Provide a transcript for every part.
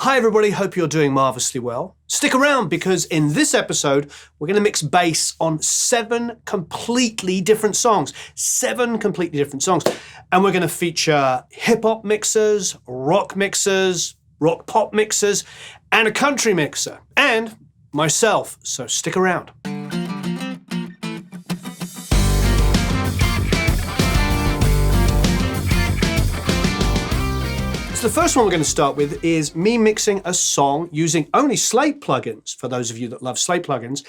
Hi everybody, hope you're doing marvelously well. Stick around because in this episode, we're going to mix bass on 7 completely different songs. 7 completely different songs. And we're going to feature hip-hop mixers, rock pop mixers, and a country mixer. And myself, so stick around. So the first one we're going to start with is me mixing a song using only Slate plugins, for those of you that love Slate plugins.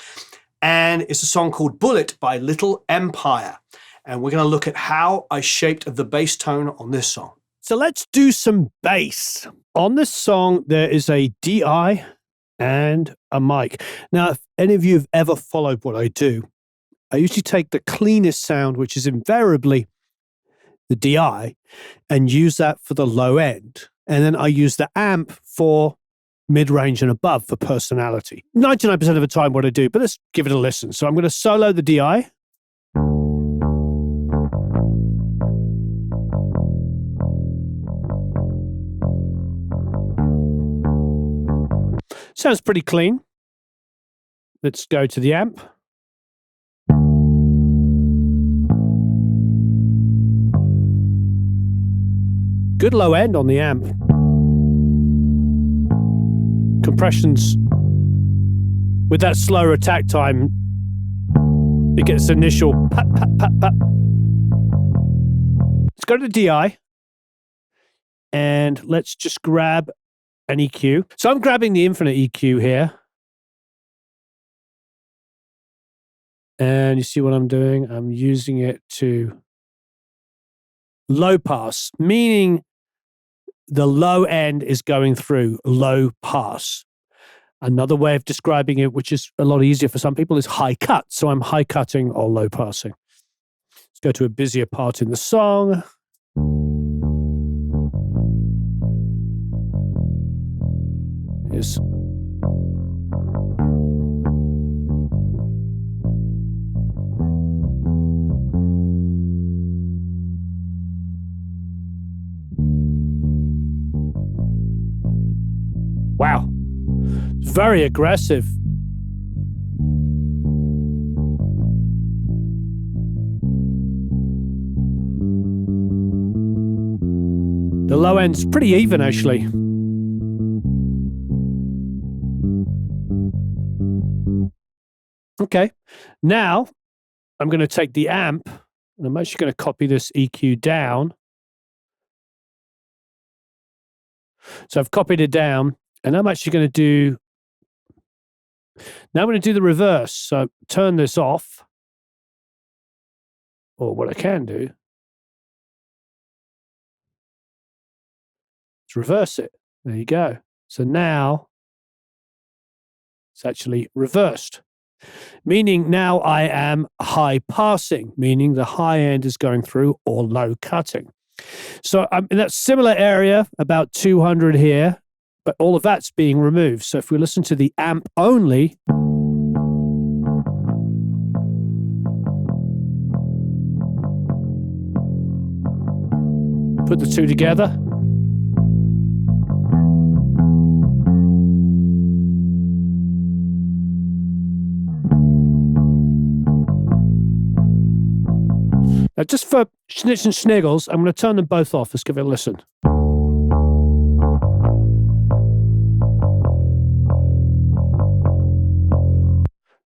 And it's a song called Bullet by Little Empire. And we're going to look at how I shaped the bass tone on this song. So let's do some bass. On this song, there is a DI and a mic. Now, if any of you have ever followed what I do, I usually take the cleanest sound, which is invariably the DI, and use that for the low end. And then I use the amp for mid-range and above for personality. 99% of the time what I do, but let's give it a listen. So I'm going to solo the DI. Sounds pretty clean. Let's go to the amp. Good low end on the amp. Compressions with that slower attack time, it gets initial pat, pat, pat, pat. Let's go to the DI and let's just grab an EQ. So I'm grabbing the infinite EQ here. And you see what I'm doing? I'm using it to low pass, meaning the low end is going through low pass. Another way of describing it, which is a lot easier for some people, is high cut. So I'm high cutting or low passing. Let's go to a busier part in the song. Here's wow, it's very aggressive. The low end's pretty even, actually. Okay, now I'm going to take the amp and I'm actually going to copy this EQ down. So I've copied it down. And I'm actually going to do, now I'm going to do the reverse. So turn this off. Or what I can do is reverse it. There you go. So now it's actually reversed. Meaning now I am high passing, meaning the high end is going through or low cutting. So I'm in that similar area, about 200 here. But all of that's being removed. So if we listen to the amp only, put the two together. Now just for schnitz and sniggles, I'm going to turn them both off. Let's give it a listen.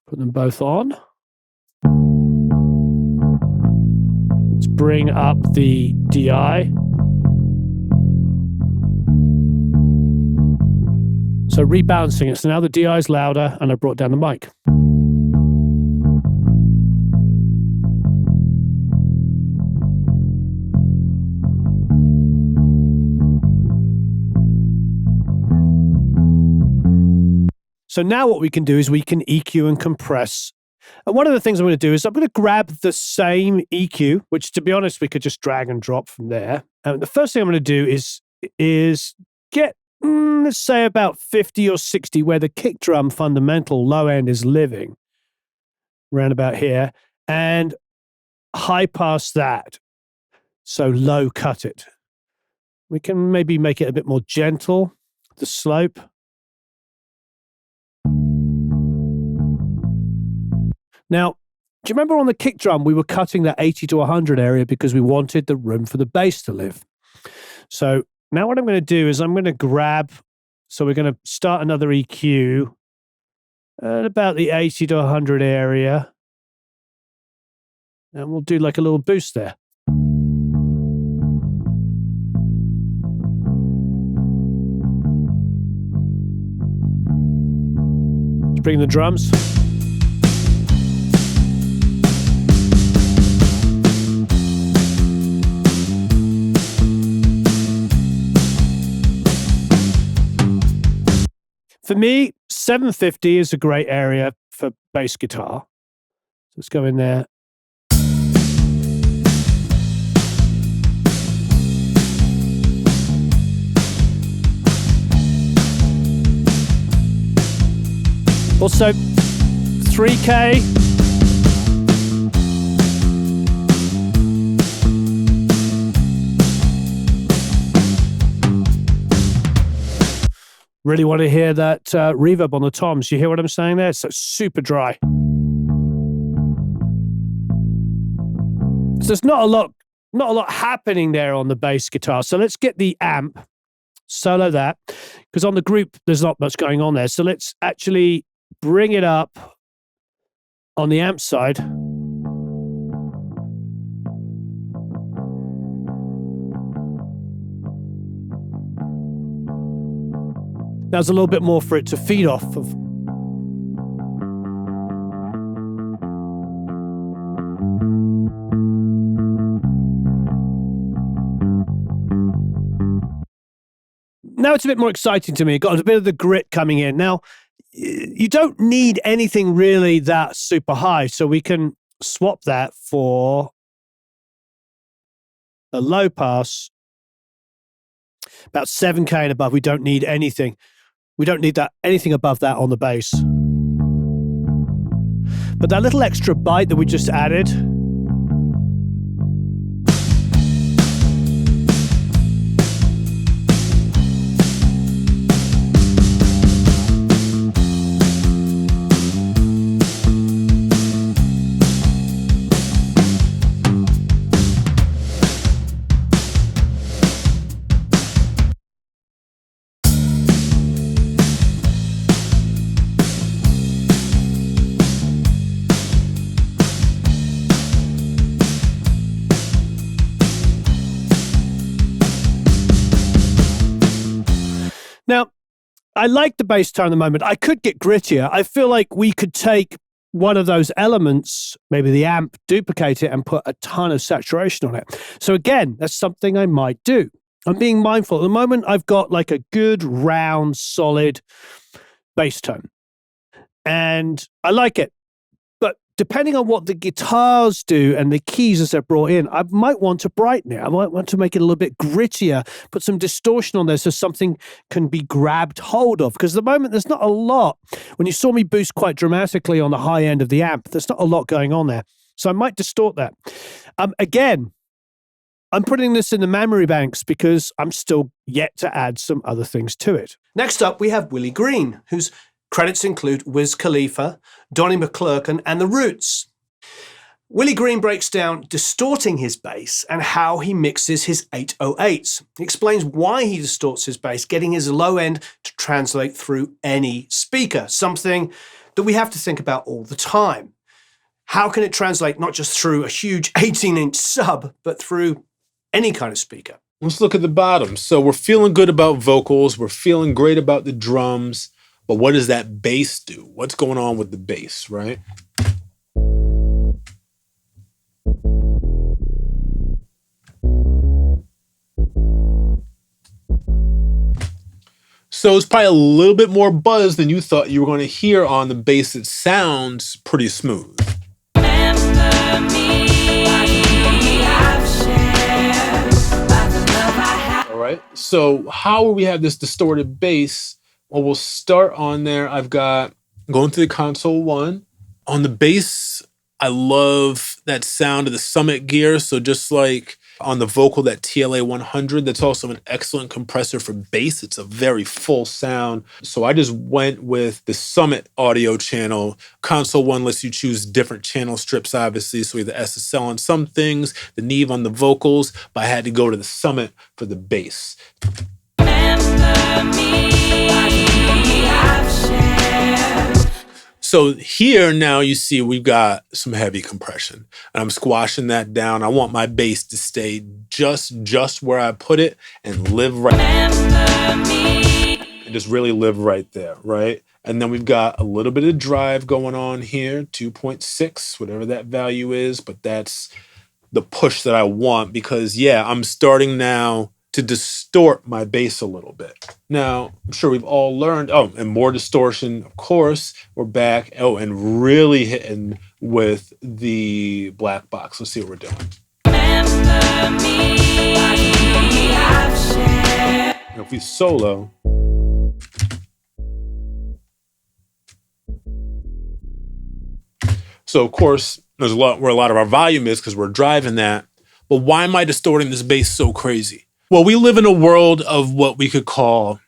Put them both on. Let's bring up the DI. So rebalancing it. So now the DI is louder and I brought down the mic. So now what we can do is we can EQ and compress. And one of the things I'm going to do is I'm going to grab the same EQ, which to be honest, we could just drag and drop from there. And the first thing I'm going to do is get, let's say about 50 or 60 where the kick drum fundamental low end is living, around about here, and high pass that. So low cut it. We can maybe make it a bit more gentle. the slope. Now, do you remember on the kick drum, we were cutting that 80 to 100 area because we wanted the room for the bass to live. So now what I'm going to do is I'm going to grab, so we're going to start another EQ at about the 80 to 100 area. And we'll do like a little boost there. Let's bring the drums. For me, 750 is a great area for bass guitar. So let's go in there. Also, 3K. Really want to hear that reverb on the toms. You hear what I'm saying there? It's so super dry. So there's not a lot happening there on the bass guitar. So let's get the amp, solo that, because on the group there's not much going on there. So let's actually bring it up on the amp side. There's a little bit more for it to feed off of. Now it's a bit more exciting to me. Got a bit of the grit coming in. Now, you don't need anything really that super high, so we can swap that for a low pass. About 7K and above, we don't need anything. We don't need that anything above that on the bass. But that little extra bite that we just added, now, I like the bass tone at the moment. I could get grittier. I feel like we could take one of those elements, maybe the amp, duplicate it and put a ton of saturation on it. So again, that's something I might do. I'm being mindful. At the moment, I've got like a good, round, solid bass tone. And I like it. But depending on what the guitars do and the keys as they're brought in, I might want to brighten it. I might want to make it a little bit grittier, put some distortion on there so something can be grabbed hold of. Because at the moment, there's not a lot. When you saw me boost quite dramatically on the high end of the amp, there's not a lot going on there. So I might distort that. Again, I'm putting this in the memory banks because I'm still yet to add some other things to it. Next up, we have Willie Green, whose credits include Wiz Khalifa, Donnie McClurkin, and The Roots. Willie Green breaks down distorting his bass and how he mixes his 808s. He explains why he distorts his bass, getting his low end to translate through any speaker, something that we have to think about all the time. How can it translate not just through a huge 18-inch sub, but through any kind of speaker? Let's look at the bottom. So we're feeling good about vocals. We're feeling great about the drums. But what does that bass do? What's going on with the bass, right? So it's probably a little bit more buzz than you thought you were going to hear on the bass. It sounds pretty smooth. All right. So how will we have this distorted bass? Well, we'll start on there. I've got going to the console 1. On the bass, I love that sound of the Summit gear. So just like on the vocal, that TLA 100. That's also an excellent compressor for bass. It's a very full sound. So I just went with the Summit audio channel. Console 1 lets you choose different channel strips, obviously. So either SSL on some things, the Neve on the vocals, but I had to go to the Summit for the bass. So here now you see we've got some heavy compression. And I'm squashing that down. I want my bass to stay just where I put it and live right. And just really live right there, right? And then we've got a little bit of drive going on here, 2.6, whatever that value is. But that's the push that I want because, yeah, I'm starting now to distort my bass a little bit. Now, I'm sure we've all learned, and more distortion, of course. We're back, and really hitting with the black box. Let's see what we're doing. Now, if we solo, so of course, there's a lot where a lot of our volume is because we're driving that. But why am I distorting this bass so crazy? Well, we live in a world of what we could call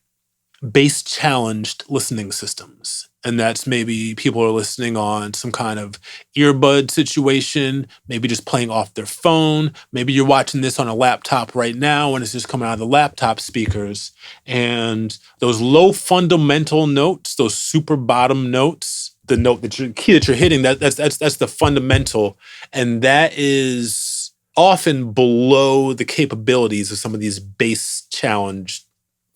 bass-challenged listening systems. And that's maybe people are listening on some kind of earbud situation, maybe just playing off their phone. Maybe you're watching this on a laptop right now and it's just coming out of the laptop speakers. And those low fundamental notes, those super bottom notes, the note that key that you're hitting, that's the fundamental. And that is often below the capabilities of some of these bass-challenged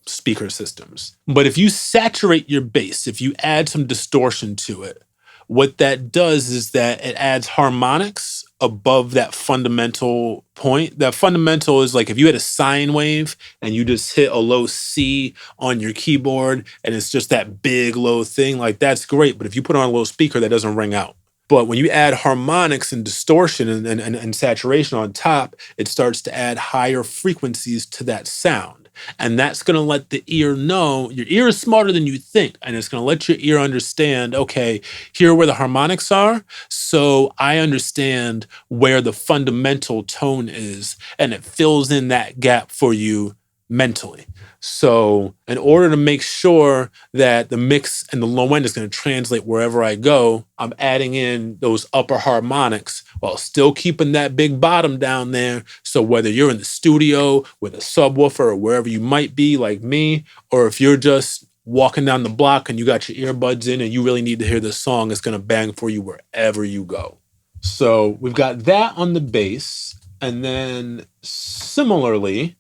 speaker systems. But if you saturate your bass, if you add some distortion to it, what that does is that it adds harmonics above that fundamental point. That fundamental is like if you had a sine wave and you just hit a low C on your keyboard and it's just that big low thing, like that's great. But if you put on a little speaker, that doesn't ring out. But when you add harmonics and distortion and saturation on top, it starts to add higher frequencies to that sound. And that's going to let the ear know, your ear is smarter than you think. And it's going to let your ear understand, okay, here are where the harmonics are. So I understand where the fundamental tone is. And it fills in that gap for you mentally. So in order to make sure that the mix and the low end is going to translate wherever I go, I'm adding in those upper harmonics while still keeping that big bottom down there. So whether you're in the studio with a subwoofer or wherever you might be like me, or if you're just walking down the block and you got your earbuds in and you really need to hear this song, it's going to bang for you wherever you go. So we've got that on the bass. And then similarly,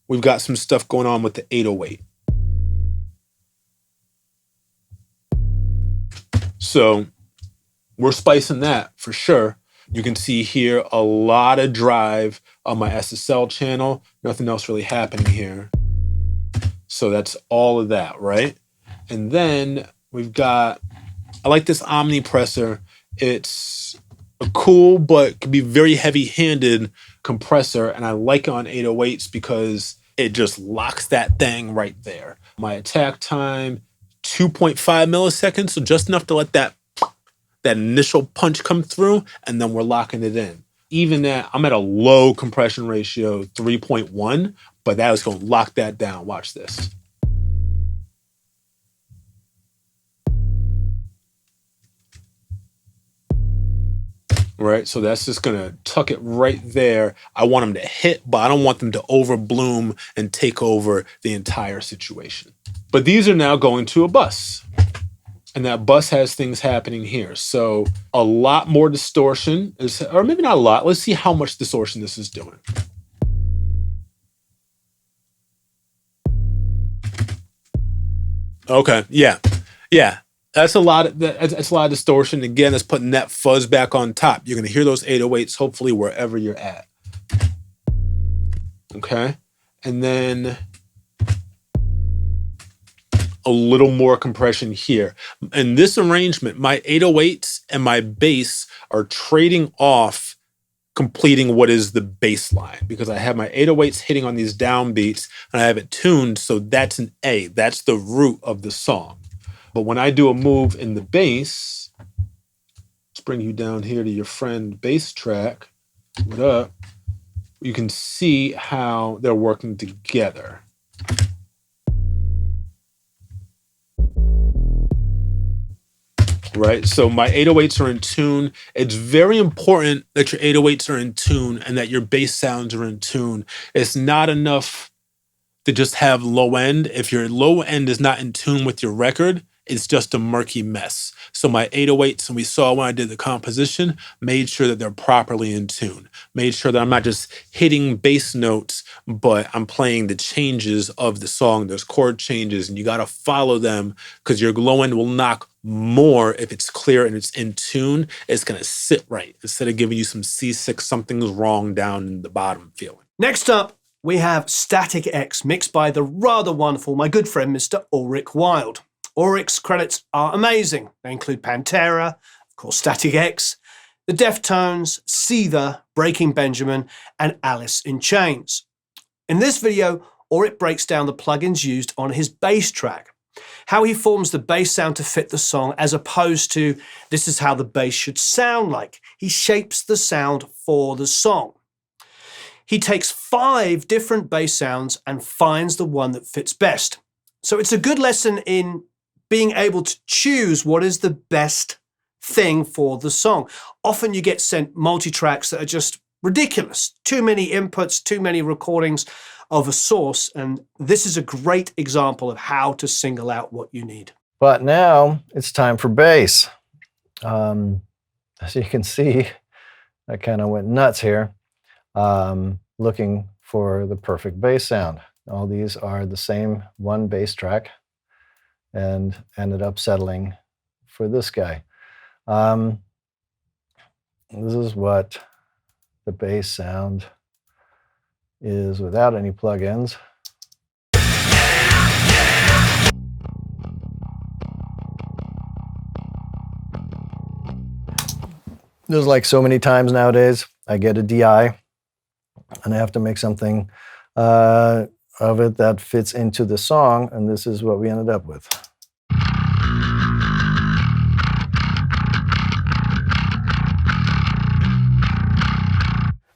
we've got some stuff going on with the 808. So we're spicing that for sure. You can see here a lot of drive on my SSL channel. Nothing else really happening here. So that's all of that, right? And then we've got, I like this omnipressor. It's a cool but can be very heavy-handed compressor, and I like it on 808s because it just locks that thing right there. My attack time, 2.5 milliseconds, so just enough to let that initial punch come through, and then we're locking it in. Even that, I'm at a low compression ratio, 3.1, but that is going to lock that down. Watch this. Right, so that's just gonna tuck it right there. I want them to hit, but I don't want them to overbloom and take over the entire situation. But these are now going to a bus. And that bus has things happening here. So a lot more distortion, or maybe not a lot. Let's see how much distortion this is doing. Okay, yeah. That's a lot of distortion. Again, that's putting that fuzz back on top. You're gonna hear those 808s hopefully wherever you're at. Okay, and then a little more compression here. In this arrangement, my 808s and my bass are trading off completing what is the bass line because I have my 808s hitting on these downbeats and I have it tuned so that's an A. That's the root of the song. But when I do a move in the bass, let's bring you down here to your friend bass track. What up? you can see how they're working together. Right? So my 808s are in tune. It's very important that your 808s are in tune and that your bass sounds are in tune. It's not enough to just have low end. If your low end is not in tune with your record, it's just a murky mess. So my 808s, and we saw when I did the composition, made sure that they're properly in tune. Made sure that I'm not just hitting bass notes, but I'm playing the changes of the song. There's chord changes, and you got to follow them because your low end will knock more if it's clear and it's in tune. It's going to sit right instead of giving you some C6, something's wrong down in the bottom feeling. Next up, we have Static X, mixed by the rather wonderful, my good friend, Mr. Ulrich Wild. Ulrich's credits are amazing. They include Pantera, of course, Static X, The Deftones, Seether, Breaking Benjamin, and Alice in Chains. In this video, Ulrich breaks down the plugins used on his bass track, how he forms the bass sound to fit the song as opposed to this is how the bass should sound like. He shapes the sound for the song. He takes 5 different bass sounds and finds the one that fits best. So it's a good lesson in being able to choose what is the best thing for the song. Often you get sent multi-tracks that are just ridiculous. Too many inputs, too many recordings of a source. And this is a great example of how to single out what you need. But now it's time for bass. As you can see, I kind of went nuts here. Looking for the perfect bass sound. All these are the same one bass track and ended up settling for this guy. This is what the bass sound is without any plugins. There's like so many times nowadays, I get a DI and I have to make something of it that fits into the song, and this is what we ended up with.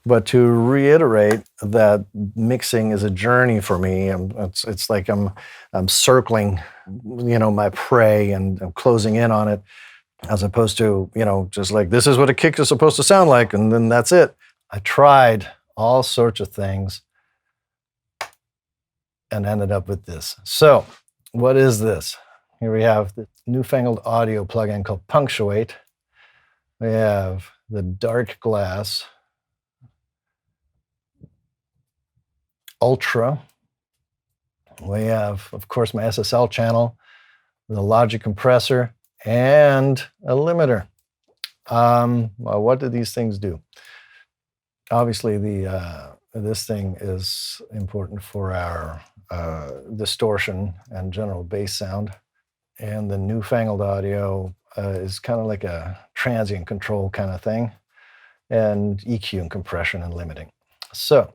But to reiterate that mixing is a journey for me. It's like I'm circling, my prey, and I'm closing in on it, as opposed to, just like this is what a kick is supposed to sound like, and then that's it. I tried all sorts of things and ended up with this. So what is this? Here we have the newfangled audio plugin called Punctuate. We have the Dark Glass Ultra. We have, of course, my SSL channel, the Logic compressor, and a limiter. Well, what do these things do? Obviously, this thing is important for our distortion and general bass sound. And the newfangled audio is kind of like a transient control kind of thing, and EQ and compression and limiting. So,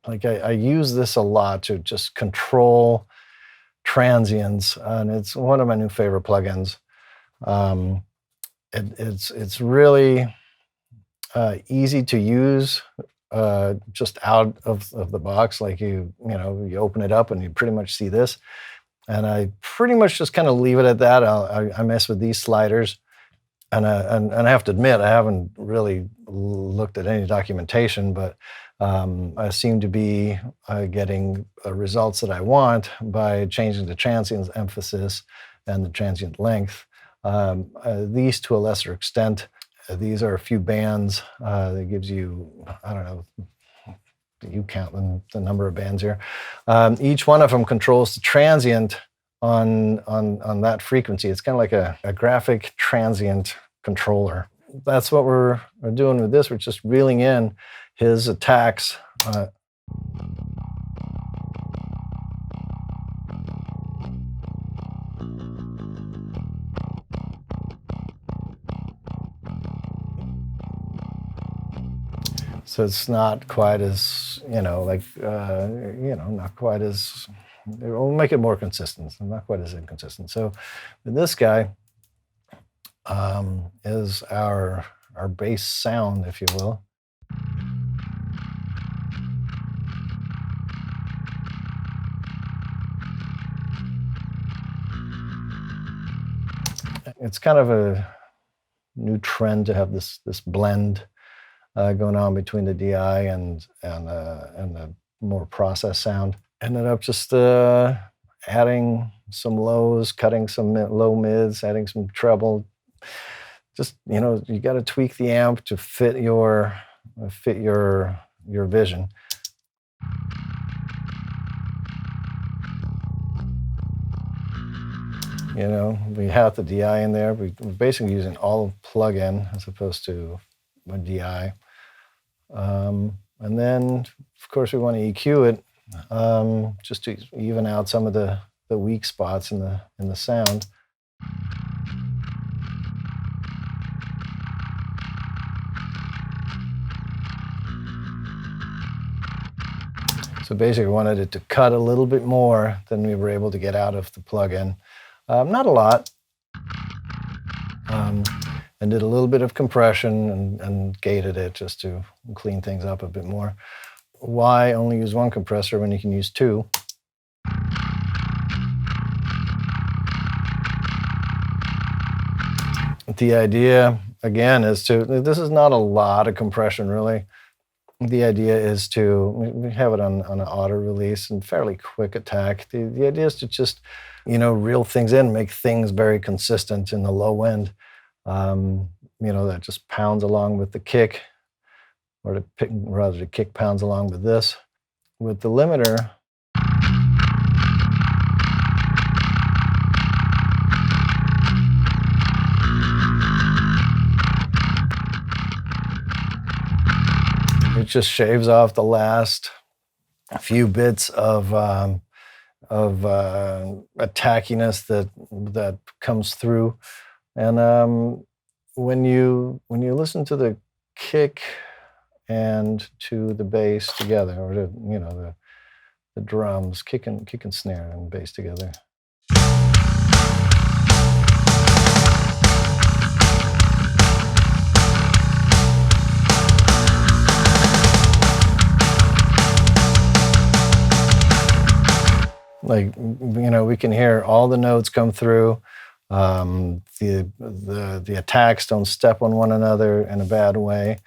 like I use this a lot to just control transients, and it's one of my new favorite plugins. It's really easy to use just out of the box. Like you open it up and you pretty much see this, and I pretty much just kind of leave it at that. I mess with these sliders, and I have to admit I haven't really looked at any documentation, but I seem to be getting results that I want by changing the transient emphasis and the transient length. These, to a lesser extent, these are a few bands that gives you, I don't know, you count the number of bands here. Each one of them controls the transient on that frequency. It's kind of like a graphic transient controller. That's what we're doing with this. We're just reeling in his attacks. So it's not quite as, not quite as, it will make it more consistent, not quite as inconsistent. So this guy is our bass sound, if you will. It's kind of a new trend to have this blend going on between the DI and the more processed sound. Ended up just adding some lows, cutting some low mids, adding some treble. Just, you got to tweak the amp to fit your vision. We have the DI in there. We're basically using all plug-in as opposed to a DI. And then, of course, we want to EQ it just to even out some of the weak spots in the sound. So basically, we wanted it to cut a little bit more than we were able to get out of the plug-in. Not a lot. And did a little bit of compression and gated it just to clean things up a bit more. Why only use one compressor when you can use two? The idea, again, is this is not a lot of compression, really. The idea is we have it on an auto release and fairly quick attack. The idea is to just, reel things in, make things very consistent in the low end. That just pounds along with the kick, or the kick pounds along with this. With the limiter, it just shaves off the last few bits of attackiness that comes through. And when you listen to the kick and to the bass together, or the drums, kick and snare and bass together. We can hear all the notes come through. The attacks don't step on one another in a bad way.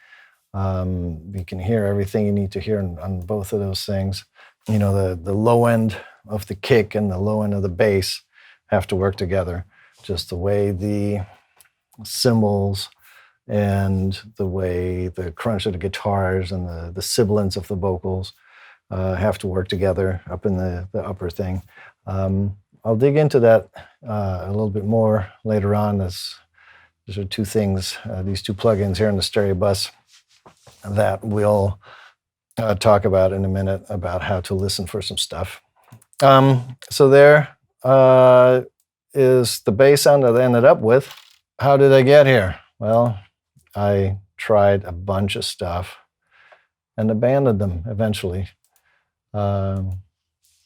You can hear everything you need to hear on both of those things. The low end of the kick and the low end of the bass have to work together. Just the way the cymbals and the way the crunch of the guitars and the sibilance of the vocals have to work together up in the upper thing. I'll dig into that a little bit more later on. These are two things, these two plugins here in the stereo bus that we'll talk about in a minute, about how to listen for some stuff. So there is the bass sound that I ended up with. How did I get here? Well, I tried a bunch of stuff and abandoned them eventually. I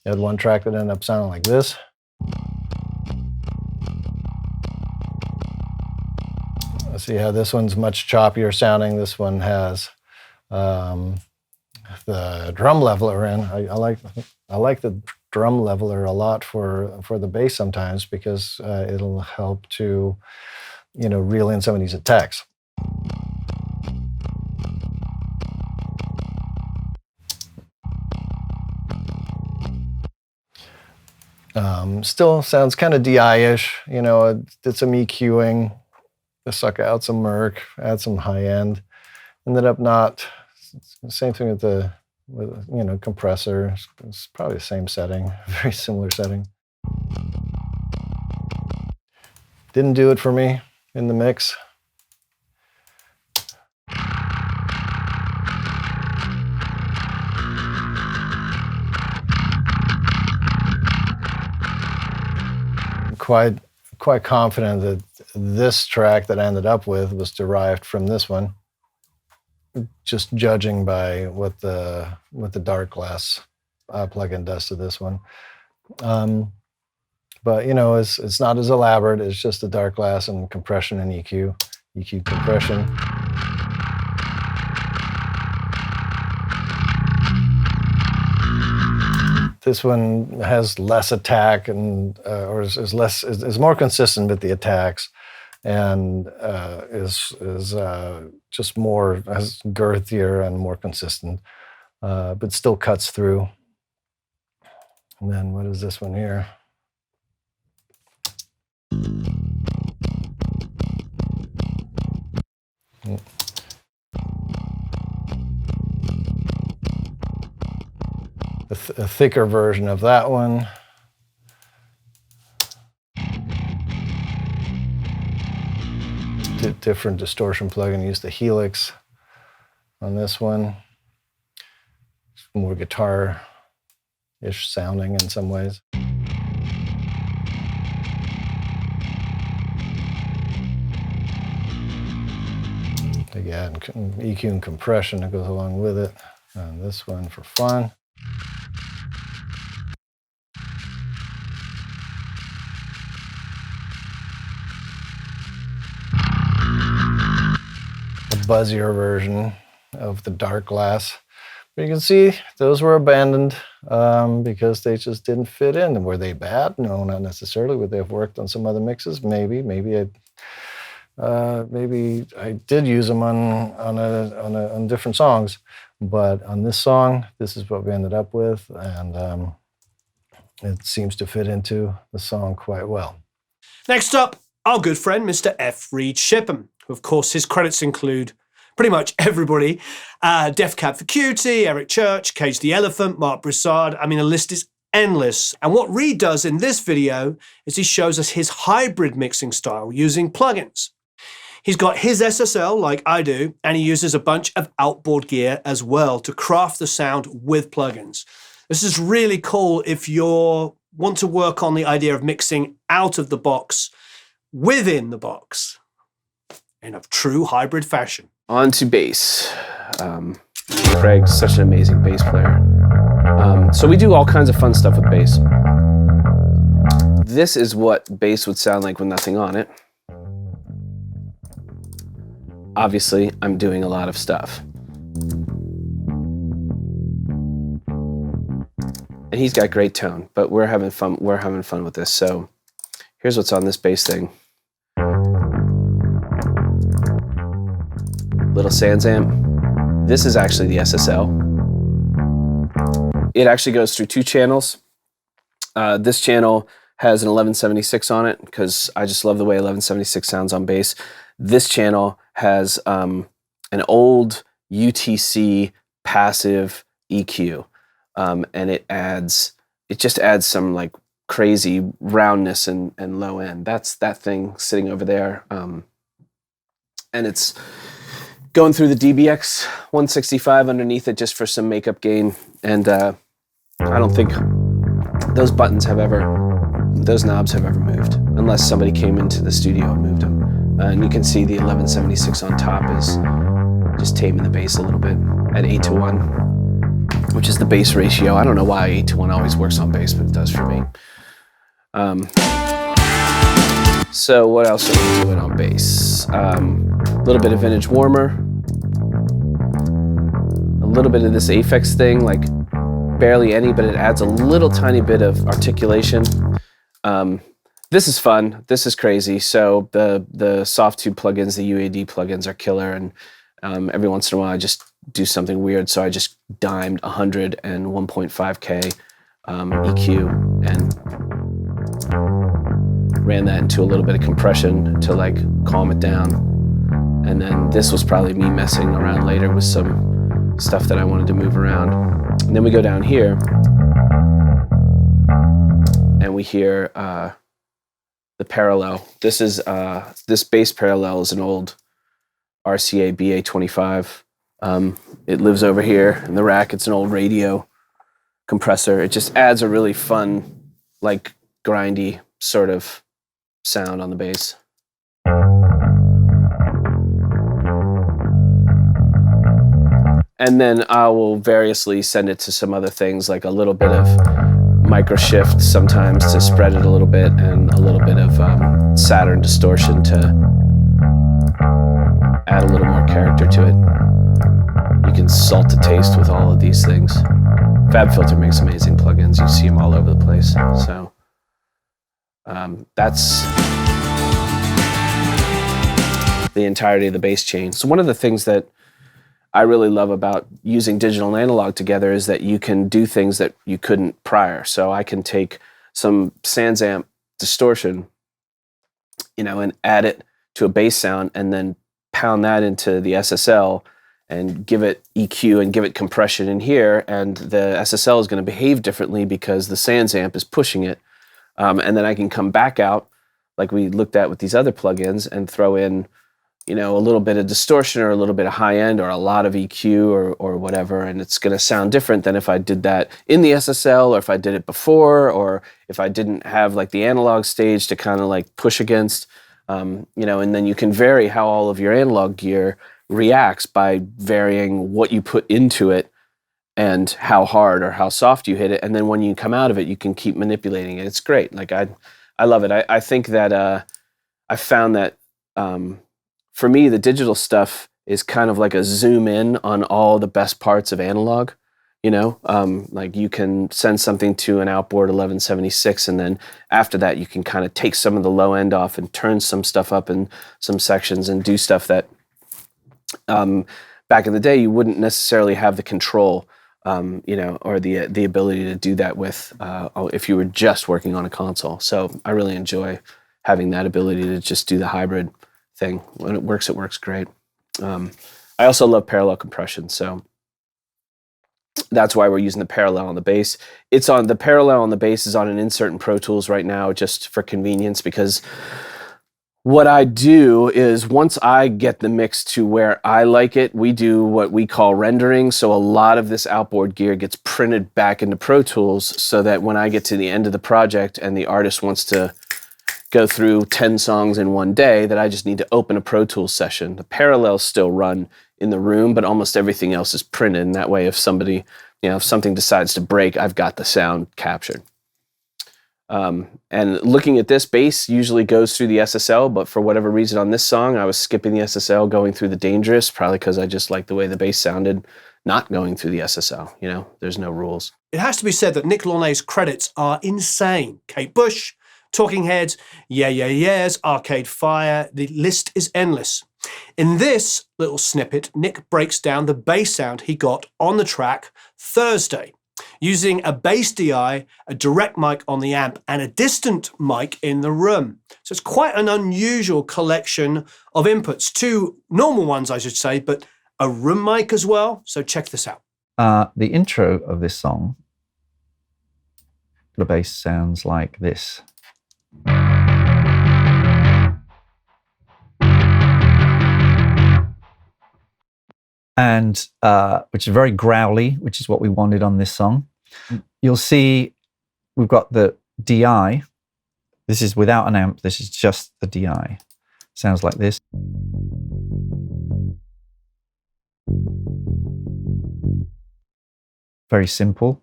had one track that ended up sounding like this. Let's see how this one's much choppier sounding. This one has the drum leveler in. I like the drum leveler a lot for the bass sometimes, because it'll help to reel in some of these attacks. Still sounds kind of DI-ish. Did some EQing, to suck out some murk, add some high end. Ended up not. Same thing with the compressor. It's probably the same setting, very similar setting. Didn't do it for me in the mix. Quite confident that this track that I ended up with was derived from this one. just judging by what the dark glass plugin does to this one. But it's not as elaborate. It's just a dark glass and compression and EQ compression. This one has less attack and or is more consistent with the attacks, and is just more, has girthier and more consistent, but still cuts through. And then what is this one here? A thicker version of that one. Different distortion plugin. Use the Helix on this one. More guitar-ish sounding in some ways. Again, EQ and compression that goes along with it. And this one for fun. Buzzier version of the dark glass. But you can see those were abandoned because they just didn't fit in. Were they bad? No, not necessarily. Would they have worked on some other mixes? Maybe. Maybe I did use them on different songs. But on this song, this is what we ended up with, and it seems to fit into the song quite well. Next up, our good friend, Mr. F. Reid Shippen, who, of course, his credits include pretty much everybody. Def Cab for Cutie, Eric Church, Cage the Elephant, Mark Broussard. I mean, the list is endless. And what Reid does in this video is he shows us his hybrid mixing style using plugins. He's got his SSL like I do, and he uses a bunch of outboard gear as well to craft the sound with plugins. This is really cool if you want to work on the idea of mixing out of the box, within the box, in a true hybrid fashion. On to bass. Craig's such an amazing bass player. So we do all kinds of fun stuff with bass. This is what bass would sound like with nothing on it. Obviously, I'm doing a lot of stuff. And he's got great tone, but we're having fun with this. So here's what's on this bass thing. Little Sans amp. This is actually the SSL. It actually goes through 2 channels. This channel has an 1176 on it because I just love the way 1176 sounds on bass. This channel has an old UTC passive EQ, and it just adds some like crazy roundness and low end. That's that thing sitting over there, and it's going through the DBX 165 underneath it just for some makeup gain. And I don't think those knobs have ever moved unless somebody came into the studio and moved them. And you can see the 1176 on top is just taming the bass a little bit at 8:1, which is the bass ratio. I don't know why 8:1 always works on bass, but it does for me. So what else are we doing on bass? A little bit of vintage warmer, a little bit of this Aphex thing, like barely any, but it adds a little tiny bit of articulation. This is fun. This is crazy. So the soft tube plugins, the UAD plugins are killer, and every once in a while I just do something weird. So I just dimed 100 and 1.5K EQ and ran that into a little bit of compression to like calm it down. And then this was probably me messing around later with some stuff that I wanted to move around. And then we go down here and we hear the parallel. This bass parallel is an old RCA BA25. It lives over here in the rack. It's an old radio compressor. It just adds a really fun, like grindy sort of sound on the bass. And then I will variously send it to some other things, like a little bit of micro shift sometimes to spread it a little bit, and a little bit of Saturn distortion to add a little more character to it. You can salt to taste with all of these things. FabFilter makes amazing plugins. You see them all over the place. So that's the entirety of the bass chain. So one of the things that I really love about using digital and analog together is that you can do things that you couldn't prior. So I can take some Sans Amp distortion, and add it to a bass sound, and then pound that into the SSL and give it EQ and give it compression in here, and the SSL is going to behave differently because the Sans Amp is pushing it. And then I can come back out, like we looked at with these other plugins, and throw in a little bit of distortion or a little bit of high end or a lot of EQ or whatever, and it's going to sound different than if I did that in the SSL, or if I did it before, or if I didn't have like the analog stage to kind of like push against, and then you can vary how all of your analog gear reacts by varying what you put into it and how hard or how soft you hit it, and then when you come out of it, you can keep manipulating it. It's great. Like I love it. I think that I found that for me, the digital stuff is kind of like a zoom in on all the best parts of analog. Like you can send something to an outboard 1176, and then after that, you can kind of take some of the low end off and turn some stuff up in some sections and do stuff that back in the day you wouldn't necessarily have the control, or the ability to do that with if you were just working on a console. So I really enjoy having that ability to just do the hybrid thing. When it works great. I also love parallel compression, so that's why we're using the parallel on the bass. The parallel on the bass is on an insert in Pro Tools right now, just for convenience, because what I do is once I get the mix to where I like it, we do what we call rendering. So a lot of this outboard gear gets printed back into Pro Tools, so that when I get to the end of the project and the artist wants to go through 10 songs in one day, that I just need to open a Pro Tools session. The parallels still run in the room, but almost everything else is printed. And that way, if somebody, if something decides to break, I've got the sound captured. And looking at this, bass usually goes through the SSL, but for whatever reason on this song, I was skipping the SSL, going through the Dangerous, probably because I just like the way the bass sounded, not going through the SSL. There's no rules. It has to be said that Nick Launay's credits are insane. Kate Bush, Talking Heads, Yeah Yeah Yeahs, Arcade Fire, the list is endless. In this little snippet, Nick breaks down the bass sound he got on the track Thursday, using a bass DI, a direct mic on the amp, and a distant mic in the room. So it's quite an unusual collection of inputs. Two normal ones, I should say, but a room mic as well. So check this out. The intro of this song, the bass sounds like this. And which is very growly, which is what we wanted on this song. You'll see we've got the DI. This is without an amp. This is just the DI. Sounds like this. Very simple.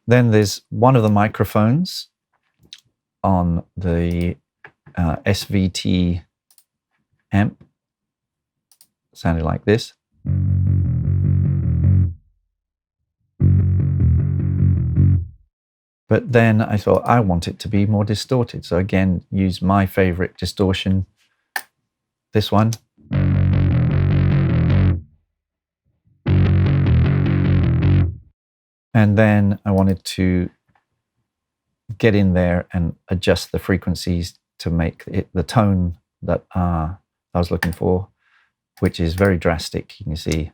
Then there's one of the microphones on the SVT amp. Sounded like this. But then I thought I want it to be more distorted. So again, use my favorite distortion, this one. And then I wanted to get in there and adjust the frequencies to make it the tone that I was looking for, which is very drastic, you can see.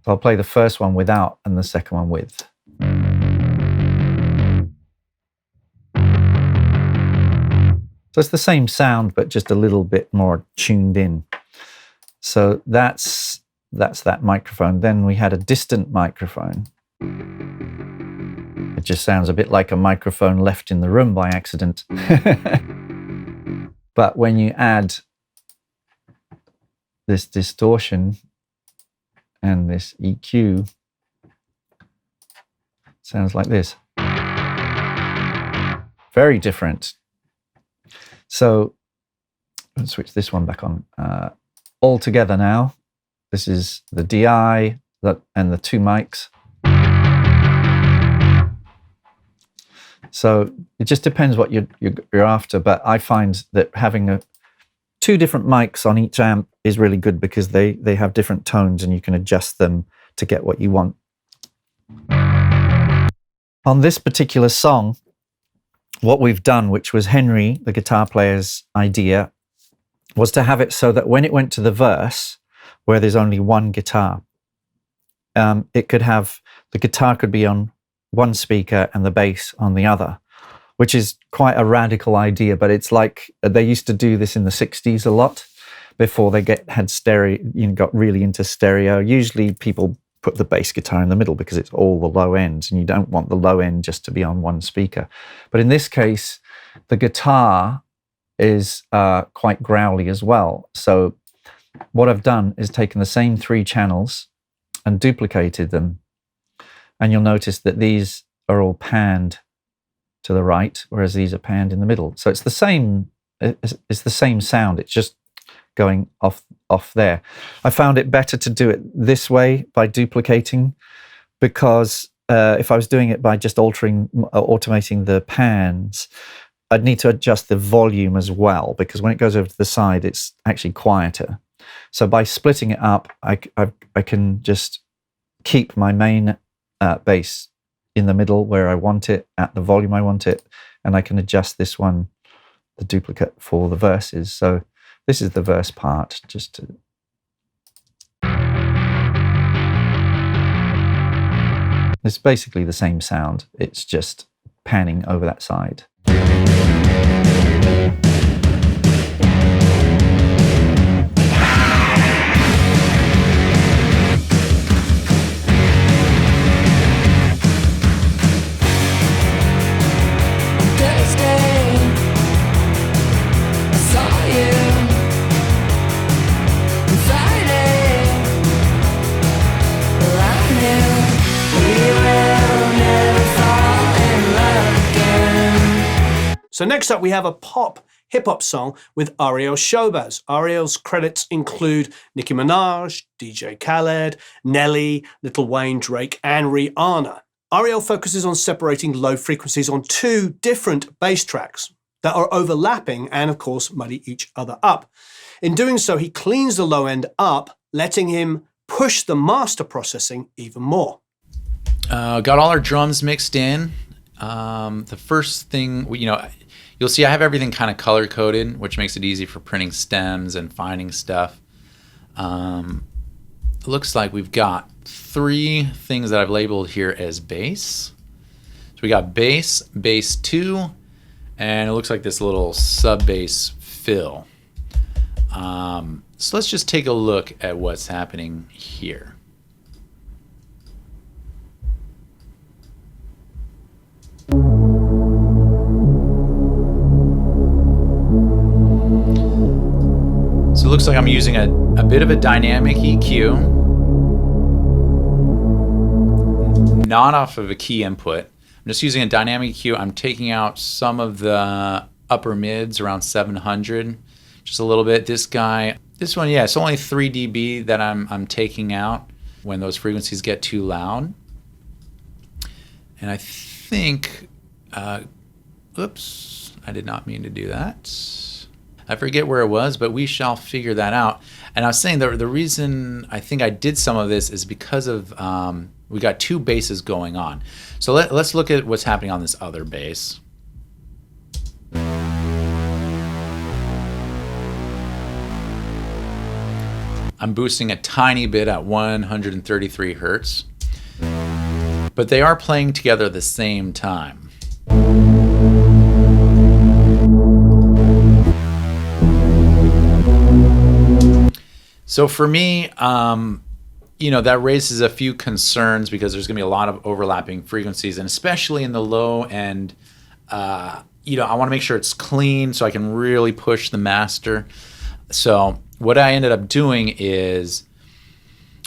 So I'll play the first one without and the second one with. So it's the same sound, but just a little bit more tuned in. So that's that microphone. Then we had a distant microphone. It just sounds a bit like a microphone left in the room by accident. But when you add this distortion and this EQ sounds like this. Very different. So let's switch this one back on. All together now. This is the DI and the two mics. So it just depends what you're after, but I find that having two different mics on each amp is really good because they have different tones and you can adjust them to get what you want. On this particular song, what we've done, which was Henry, the guitar player's idea, was to have it so that when it went to the verse, where there's only one guitar, it could have, the guitar could be on one speaker and the bass on the other, which is quite a radical idea, but it's like they used to do this in the 60s a lot before they had stereo, got really into stereo. Usually people put the bass guitar in the middle because it's all the low ends and you don't want the low end just to be on one speaker. But in this case, the guitar is quite growly as well. So what I've done is taken the same 3 channels and duplicated them. And you'll notice that these are all panned to the right, whereas these are panned in the middle. So it's the same sound. It's just going off there. I found it better to do it this way by duplicating, because if I was doing it by just automating the pans, I'd need to adjust the volume as well, because when it goes over to the side, it's actually quieter. So by splitting it up, I can just keep my main bass in the middle where I want it, at the volume I want it, and I can adjust this one, the duplicate, for the verses. So this is the verse part, just to... It's basically the same sound, it's just panning over that side. So next up, we have a pop hip-hop song with Ariel Chobaz. Ariel's credits include Nicki Minaj, DJ Khaled, Nelly, Lil Wayne, Drake, and Rihanna. Ariel focuses on separating low frequencies on 2 different bass tracks that are overlapping and, of course, muddy each other up. In doing so, he cleans the low end up, letting him push the master processing even more. Got all our drums mixed in. The first thing, you'll see I have everything kind of color coded, which makes it easy for printing stems and finding stuff. It looks like we've got 3 things that I've labeled here as bass. So we got bass, bass 2, and it looks like this little sub bass fill. So let's just take a look at what's happening here. So it looks like I'm using a bit of a dynamic EQ, not off of a key input. I'm just using a dynamic EQ. I'm taking out some of the upper mids around 700, just a little bit. This one, yeah, it's only 3 dB that I'm taking out when those frequencies get too loud. And I think, oops, I did not mean to do that. I forget where it was, but we shall figure that out. And I was saying the reason I think I did some of this is because of we got 2 basses going on. So let's look at what's happening on this other bass. I'm boosting a tiny bit at 133 hertz, but they are playing together at the same time. So for me, that raises a few concerns because there's going to be a lot of overlapping frequencies, and especially in the low end, I want to make sure it's clean so I can really push the master. So what I ended up doing is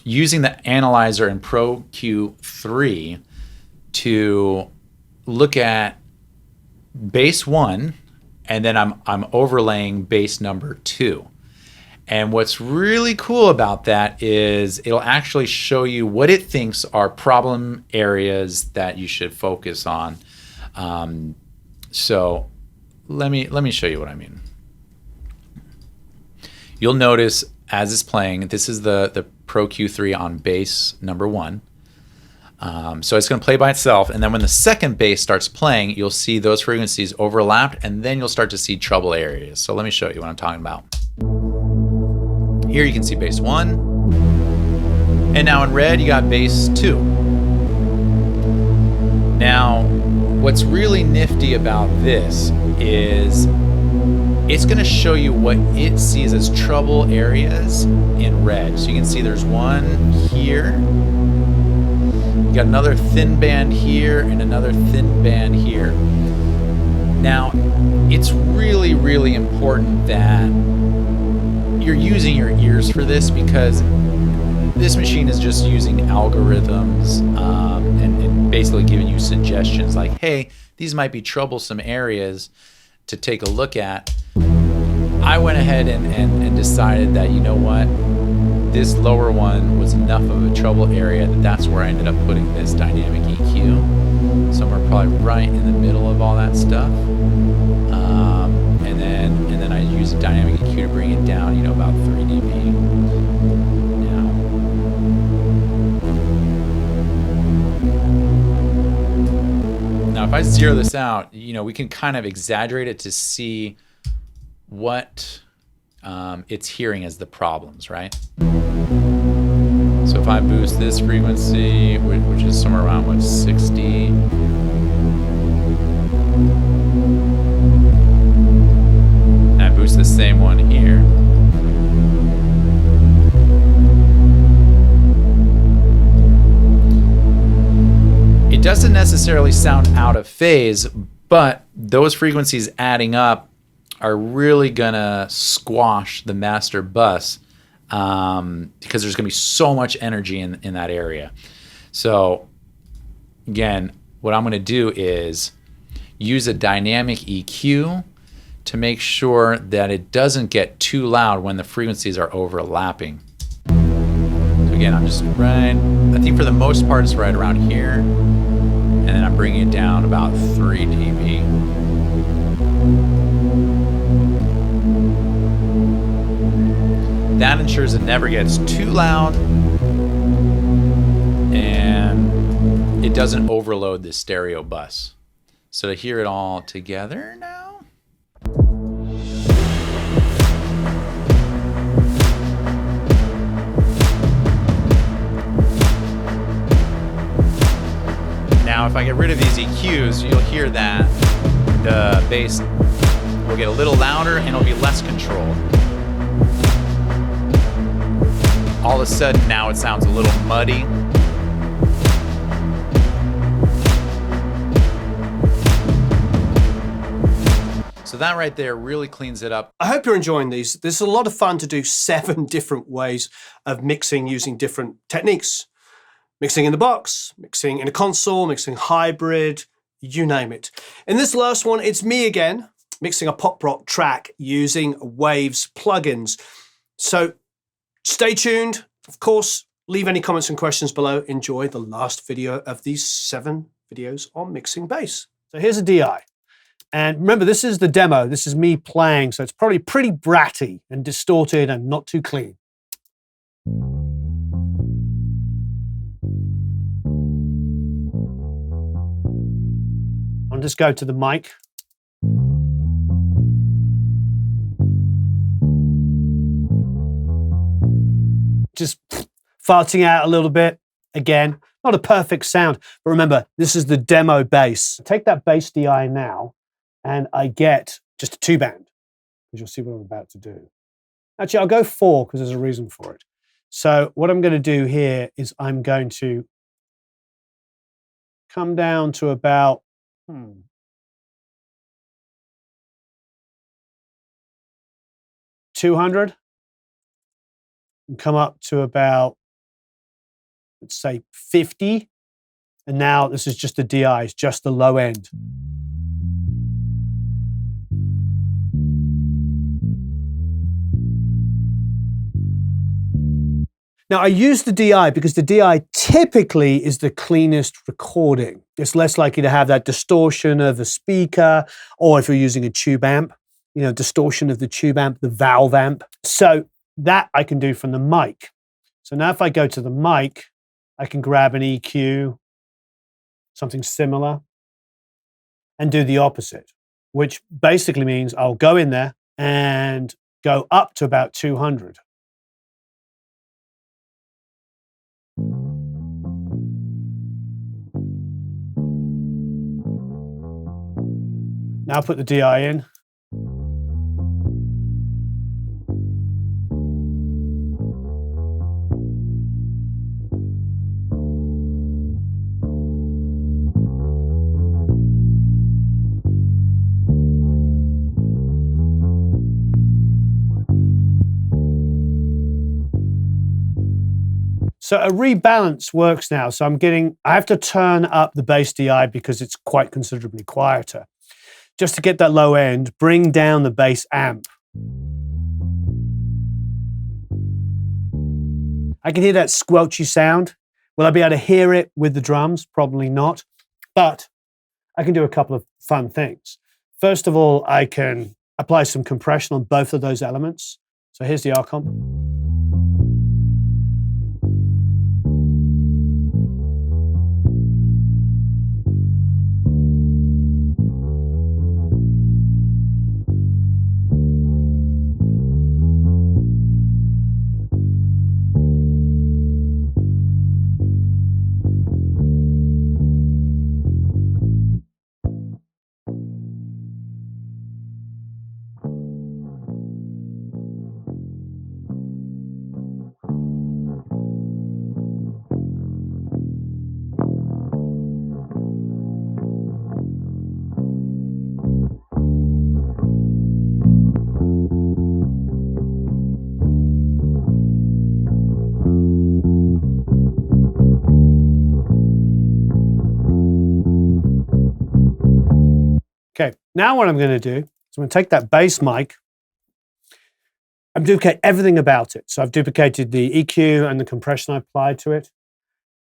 using the analyzer in Pro Q3 to look at bass 1, and then I'm overlaying bass number 2. And what's really cool about that is it'll actually show you what it thinks are problem areas that you should focus on. So let me show you what I mean. You'll notice as it's playing, this is the Pro Q3 on bass number 1. So it's going to play by itself, and then when the second bass starts playing, you'll see those frequencies overlapped, and then you'll start to see trouble areas. So let me show you what I'm talking about. Here you can see bass 1, and now in red you got bass 2. Now, what's really nifty about this is it's going to show you what it sees as trouble areas in red. So you can see there's one here. You got another thin band here and another thin band here. Now, it's really, really important that you're using your ears for this, because this machine is just using algorithms and basically giving you suggestions like, hey, these might be troublesome areas to take a look at. I went ahead and decided that, you know what, this lower one was enough of a trouble area that's where I ended up putting this dynamic EQ. Somewhere probably right in the middle of all that stuff. And then I use a dynamic EQ to bring it down, about 3 dB. Now, if I zero this out, we can kind of exaggerate it to see what it's hearing as the problems, right? So if I boost this frequency, which is somewhere around 60, and I boost the same one here, it doesn't necessarily sound out of phase, but those frequencies adding up are really gonna squash the master bus, because there's gonna be so much energy in that area. So again, what I'm gonna do is use a dynamic EQ to make sure that it doesn't get too loud when the frequencies are overlapping. So again, I'm just I think for the most part it's right around here, and then I'm bringing it down about 3 dB. That ensures it never gets too loud and it doesn't overload the stereo bus. So to hear it all together now. Now, if I get rid of these EQs, you'll hear that the bass will get a little louder and it'll be less controlled. All of a sudden, now it sounds a little muddy. So that right there really cleans it up. I hope you're enjoying these. This is a lot of fun to do 7 different ways of mixing using different techniques. Mixing in the box, mixing in a console, mixing hybrid, you name it. In this last one, it's me again, mixing a pop rock track using Waves plugins. So stay tuned. Of course, leave any comments and questions below. Enjoy the last video of these 7 videos on mixing bass. So here's a DI. And remember, this is the demo. This is me playing, so it's probably pretty bratty and distorted and not too clean. I'll just go to the mic. Just farting out a little bit. Again, not a perfect sound, but remember, this is the demo bass. Take that bass DI now, and I get just a 2-band, because you'll see what I'm about to do. Actually, I'll go 4, because there's a reason for it. So what I'm going to do here is I'm going to come down to about, 200. and come up to about, let's say 50. And now this is just the DI, it's just the low end. Now, I use the DI because the DI typically is the cleanest recording. It's less likely to have that distortion of a speaker, or if you're using a tube amp, distortion of the tube amp, the valve amp. So that I can do from the mic. So now if I go to the mic, I can grab an EQ, something similar, and do the opposite, which basically means I'll go in there and go up to about 200. Now put the DI in. So a rebalance works now. So I have to turn up the bass DI because it's quite considerably quieter. Just to get that low end, bring down the bass amp. I can hear that squelchy sound. Will I be able to hear it with the drums? Probably not. But I can do a couple of fun things. First of all, I can apply some compression on both of those elements. So here's the R comp. Okay, now what I'm going to do is I'm going to take that bass mic and duplicate everything about it. So I've duplicated the EQ and the compression I applied to it.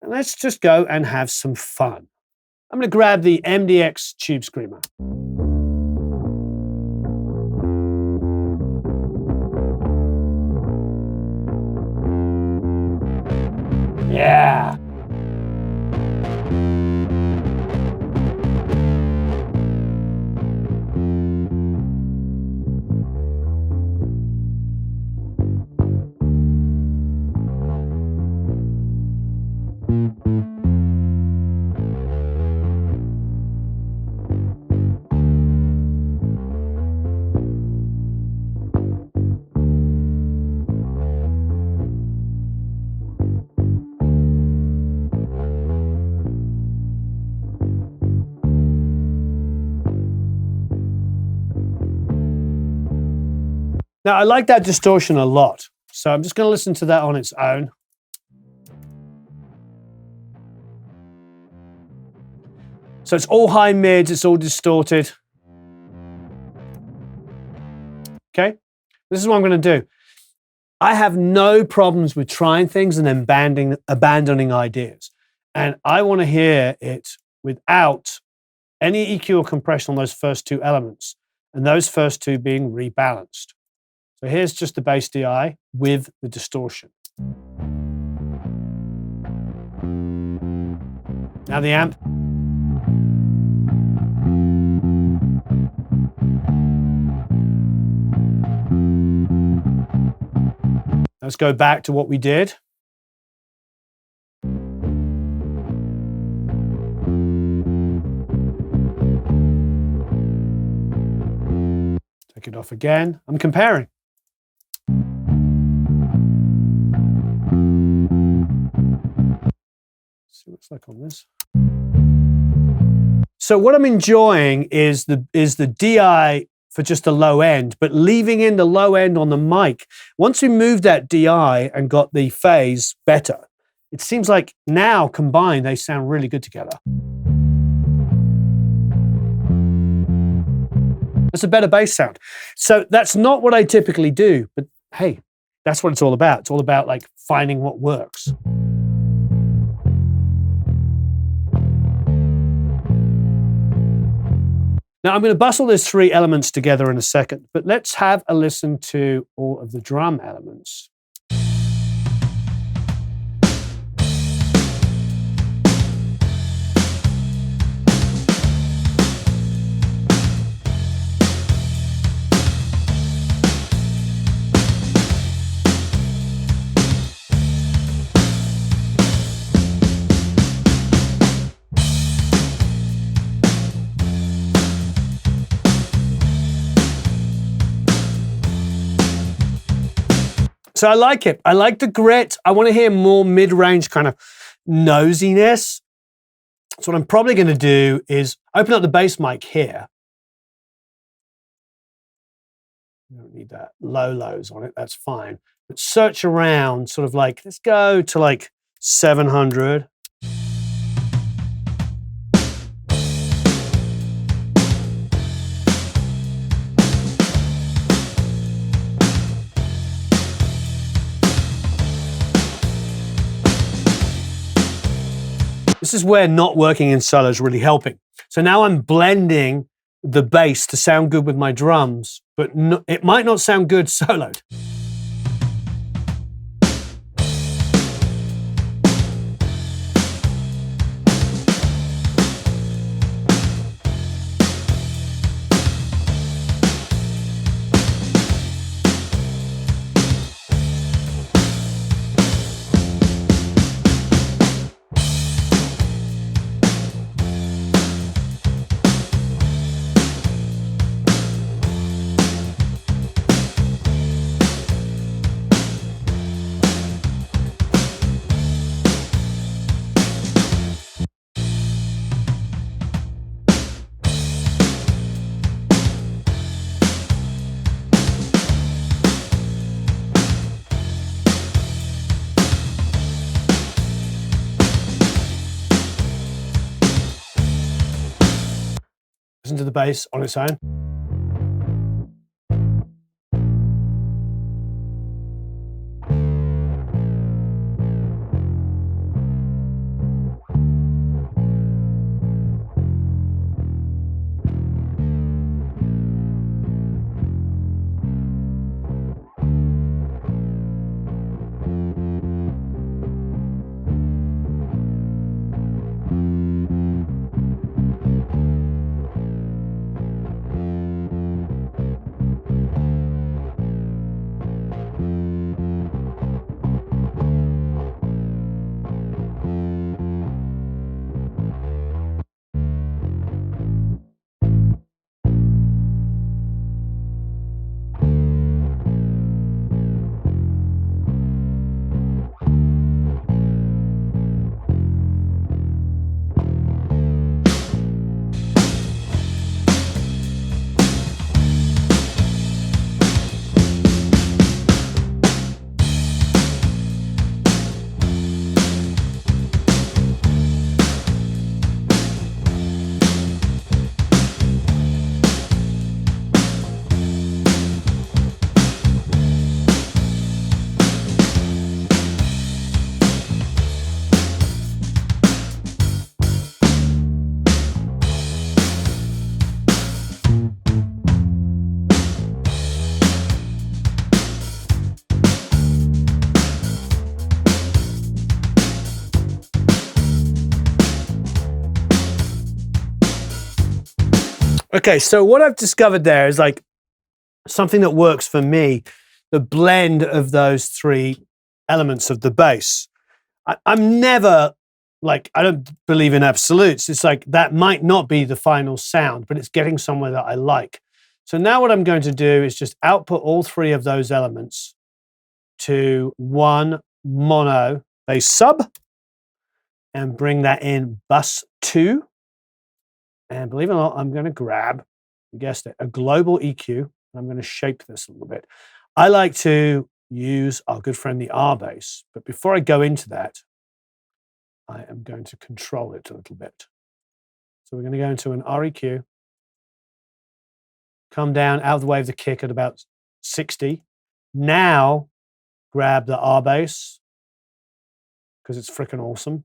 And let's just go and have some fun. I'm going to grab the MDX Tube Screamer. Yeah. Now, I like that distortion a lot, so I'm just going to listen to that on its own. So it's all high mids, it's all distorted. Okay, this is what I'm going to do. I have no problems with trying things and then abandoning ideas. And I want to hear it without any EQ or compression on those first two elements, and those first two being rebalanced. So here's just the bass DI with the distortion. Now the amp. Let's go back to what we did. Take it off again. I'm comparing. See what it's like on this. So what I'm enjoying is the DI for just the low end, but leaving in the low end on the mic. Once we moved that DI and got the phase better, it seems like now combined, they sound really good together. It's a better bass sound. So that's not what I typically do, but hey, that's what it's all about. It's all about like finding what works. Now I'm going to bustle those three elements together in a second, but let's have a listen to all of the drum elements. So I like it. I like the grit. I want to hear more mid-range kind of nosiness. So what I'm probably going to do is open up the bass mic here. You don't need that low lows on it. That's fine. But search around sort of like, let's go to like 700. This is where not working in solo is really helping. So now I'm blending the bass to sound good with my drums, but it might not sound good soloed. Listen to the bass on its own. Okay, so what I've discovered there is like something that works for me, the blend of those three elements of the bass. I'm never like, I don't believe in absolutes. It's like that might not be the final sound, but it's getting somewhere that I like. So now what I'm going to do is just output all three of those elements to one mono bass sub and bring that in bus 2. And believe it or not, I'm going to grab You guessed it, a global EQ. I'm going to shape this a little bit. I like to use our good friend the R bass, but before I go into that, I am going to control it a little bit. So we're going to go into an REQ, come down out of the way of the kick at about 60. Now grab the R bass because it's freaking awesome.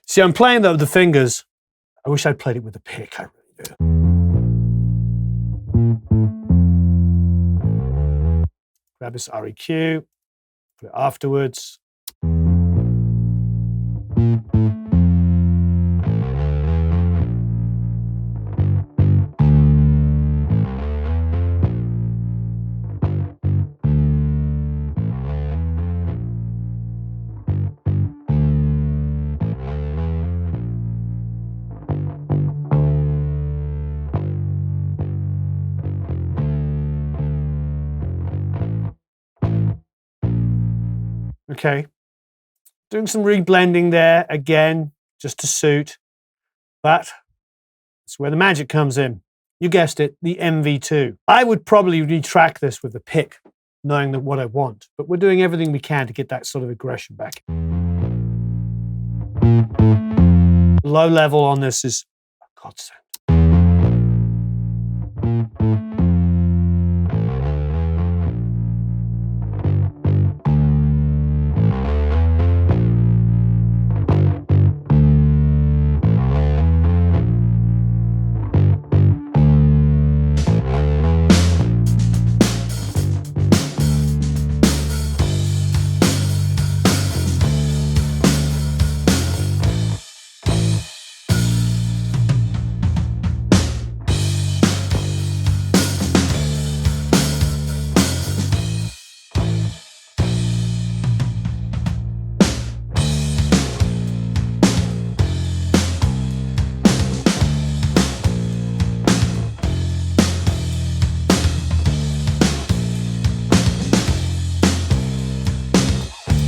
See, I'm playing the fingers. I wish I'd played it with a pick. I really do. Grab this REQ, put it afterwards. Okay, doing some reblending there again, just to suit, but that's where the magic comes in. You guessed it, the MV2. I would probably retrack this with a pick, knowing that what I want, but we're doing everything we can to get that sort of aggression back. Low level on this is a godsend.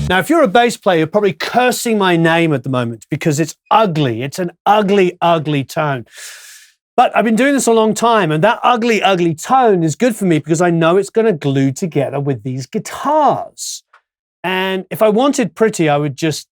Now, if you're a bass player, you're probably cursing my name at the moment because it's ugly. It's an ugly, ugly tone. But I've been doing this a long time, and that ugly, ugly tone is good for me because I know it's going to glue together with these guitars. And if I wanted pretty, I would just...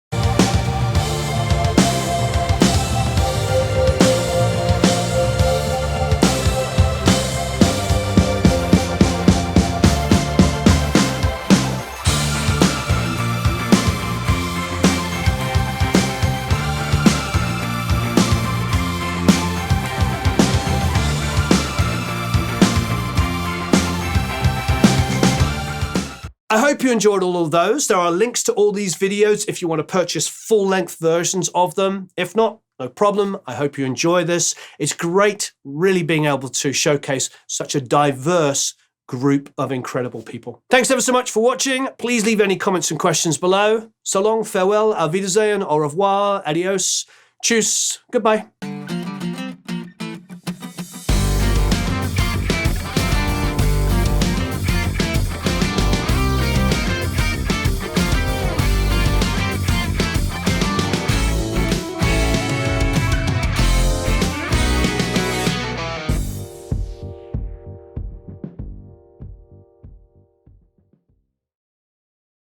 I hope you enjoyed all of those. There are links to all these videos if you want to purchase full-length versions of them. If not, no problem. I hope you enjoy this. It's great really being able to showcase such a diverse group of incredible people. Thanks ever so much for watching. Please leave any comments and questions below. So long, farewell, auf Wiedersehen, au revoir, adios, tschüss, goodbye.